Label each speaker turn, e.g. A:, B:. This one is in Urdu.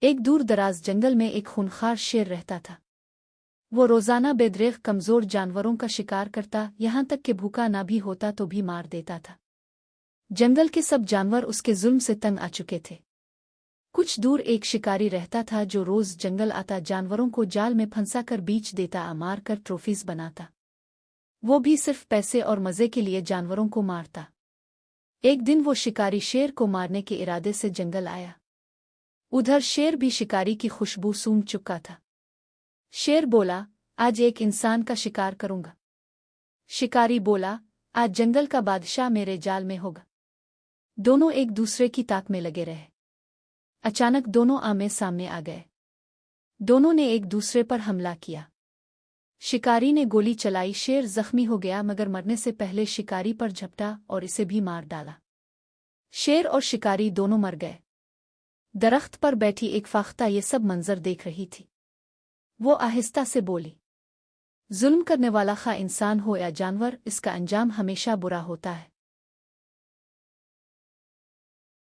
A: ایک دور دراز جنگل میں ایک خونخوار شیر رہتا تھا۔ وہ روزانہ بے دریغ کمزور جانوروں کا شکار کرتا، یہاں تک کہ بھوکا نہ بھی ہوتا تو بھی مار دیتا تھا۔ جنگل کے سب جانور اس کے ظلم سے تنگ آ چکے تھے۔ کچھ دور ایک شکاری رہتا تھا جو روز جنگل آتا، جانوروں کو جال میں پھنسا کر بیچ دیتا، مار کر ٹرافیز بناتا۔ وہ بھی صرف پیسے اور مزے کے لیے جانوروں کو مارتا۔ ایک دن وہ شکاری شیر کو مارنے کے ارادے سے جنگل آیا۔ ادھر شیر بھی شکاری کی خوشبو سونگھ چکا تھا۔ شیر بولا، آج ایک انسان کا شکار کروں گا۔ شکاری بولا، آج جنگل کا بادشاہ میرے جال میں ہوگا۔ دونوں ایک دوسرے کی تاک میں لگے رہے۔ اچانک دونوں آمنے سامنے آ گئے۔ دونوں نے ایک دوسرے پر حملہ کیا۔ شکاری نے گولی چلائی، شیر زخمی ہو گیا مگر مرنے سے پہلے شکاری پر جھپٹا اور اسے بھی مار ڈالا۔ شیر اور شکاری دونوں مر گئے۔ درخت پر بیٹھی ایک فاختہ یہ سب منظر دیکھ رہی تھی۔ وہ آہستہ سے بولی، ظلم کرنے والا خواہ انسان ہو یا جانور، اس کا انجام ہمیشہ برا ہوتا ہے۔